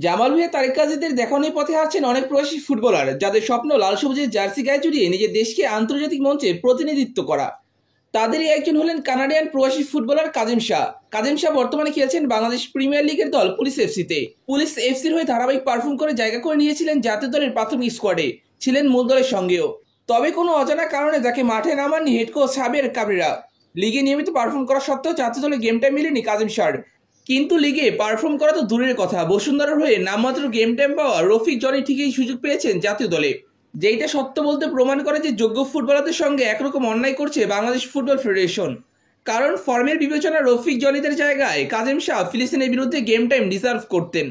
জামাল ভুঁইয়া তারেক কাজীদের দেখানোর পথে আছেন অনেক প্রবাসী ফুটবলার, যাদের স্বপ্ন লাল সবুজের জার্সি গায়ে জড়িয়ে নিজের দেশকে আন্তর্জাতিক মঞ্চে প্রতিনিধিত্ব করা। তাদেরই একজন হলেন কানাডিয়ান প্রবাসী ফুটবলার কাজিম শাহ। কাজিম শাহ বর্তমানে খেলছেন বাংলাদেশ প্রিমিয়ার লিগের দল পুলিশ এফসিতে। পুলিশ এফসির হয়ে ধারাবাহিক পারফর্ম করে জায়গা করে নিয়েছিলেন জাতীয় দলের প্রাথমিক স্কোয়াডে, ছিলেন মূল দলের সঙ্গেও। তবে কোনো অজানা কারণে যাকে মাঠে নামাননি হেড কোচ সাবির কাবরেরা। লিগে নিয়মিত পারফর্ম করা সত্ত্বেও জাতীয় দলে গেম টাইম মিলেনি কাজিম শাহর। কিন্তু লিগে পারফর্ম করা তো দূরের কথা, বসুন্ধরার হয়ে নামমাত্র গেম টাইম পাওয়া রফিক জনি ঠিকই সুযোগ পেয়েছেন জাতীয় দলে, যেটা সত্য বলতে প্রমাণ করে যে যোগ্য ফুটবলারদের সঙ্গে একরকম অন্যায় করছে বাংলাদেশ ফুটবল ফেডারেশন। কারণ ফর্মের বিবেচনা রফিক জনিদের জায়গায় কাজিম শাহ ফিলিস্তিনের বিরুদ্ধে গেম টাইম ডিজার্ভ করতেন।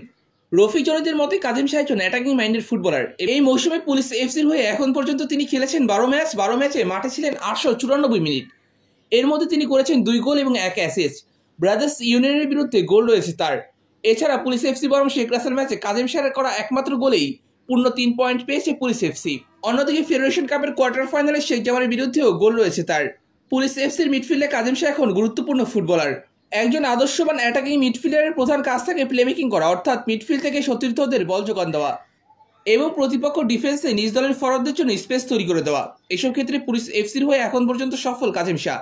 রফিক জনিদের মতে কাজিম শাহ একজন অ্যাটাকিং মাইন্ডেড ফুটবলার। এই মৌসুমে পুলিশ এফসির হয়ে এখন পর্যন্ত তিনি খেলেছেন 12 ম্যাচে মাঠে ছিলেন 894 মিনিট। এর মধ্যে তিনি করেছেন 2 গোল এবং 1 অ্যাসিস্ট। ব্রাদার্স ইউনিয়নের বিরুদ্ধে গোল রয়েছে তার। এছাড়া পুলিশ এফসি বরং শেখ রাসেল ম্যাচে কাজিম শাহের করা একমাত্র গোলেই পূর্ণ 3 পয়েন্ট পেয়েছে পুলিশ এফসি। অন্যদিকে ফেডারেশন কাপের কোয়ার্টার ফাইনালে শেখ জামালের বিরুদ্ধেও গোল রয়েছে তার। পুলিশ এফসির মিডফিল্ডে কাজিম শাহ এখন গুরুত্বপূর্ণ ফুটবলার। একজন আদর্শবান অ্যাটাকিং মিডফিল্ডারের প্রধান কাজ থাকে প্লেমেকিং করা, অর্থাৎ মিডফিল্ড থেকে সতীর্থদের বল যোগান দেওয়া এবং প্রতিপক্ষ ডিফেন্সে নিজ দলের ফরওয়ার্ডদের জন্য স্পেস তৈরি করে দেওয়া। এসব ক্ষেত্রে পুলিশ এফসির হয়ে এখন পর্যন্ত সফল কাজিম শাহ।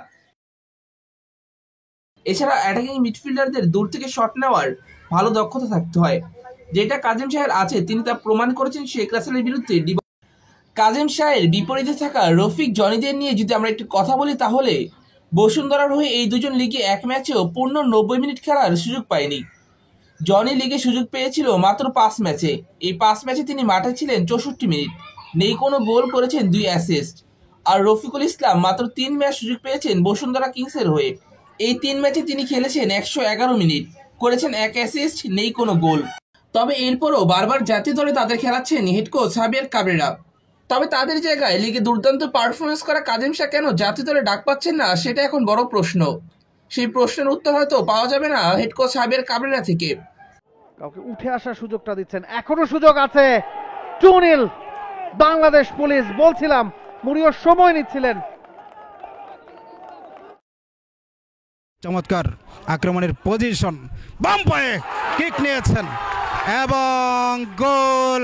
এছাড়া অ্যাটাকিং মিডফিল্ডারদের দূর থেকে শট নেওয়ার ভালো দক্ষতা থাকতে হয়, যেটা কাজিম শাহের আছে। তিনি তা প্রমাণ করেছেন শেখ রাসেলের বিরুদ্ধে। কাজিম শাহের বিপরীতে থাকা রফিক জনিদের নিয়ে যদি আমরা একটু কথা বলি, তাহলে বসুন্ধরার হয়ে এই দুজন লিগে এক ম্যাচেও পূর্ণ 90 মিনিট খেলার সুযোগ পায়নি। জনি লিগে সুযোগ পেয়েছিল মাত্র 5 ম্যাচে। এই 5 ম্যাচে তিনি মাঠে ছিলেন 64 মিনিট, নেই কোনো গোল, করেছেন 2 অ্যাসিস্ট। আর রফিকুল ইসলাম মাত্র 3 ম্যাচ সুযোগ পেয়েছেন বসুন্ধরা কিংসের হয়ে। এই 3 ম্যাচে তিনি খেলেছেন 111 মিনিট, করেছেন 1 অ্যাসিস্ট, নেই কোনো গোল। তবে এরপরও বারবার জাতীয় দলে তাদের খেলাচ্ছেন হেড কোচ সাবির কাবরেরা। তবে তাদের জায়গায় লিগে দুর্দান্ত পারফরমেন্স করা কাজিম শাহ কেন জাতীয় দলে ডাক পাচ্ছেন না, সেটা এখন বড় প্রশ্ন। সেই প্রশ্নের উত্তর হয়তো পাওয়া যাবে না হেড কোচ সাবির কাবরেরা থেকে। কাউকে উঠে আসার সুযোগটা দিচ্ছেন, এখনো সুযোগ আছে। 2-0 বাংলাদেশ পুলিশ। বলছিলাম মুরিও সময় নিচ্ছিলেন। চমৎকার আক্রমণের পজিশন, বাম পায়ে কিক নিয়েছেন এবং গোল।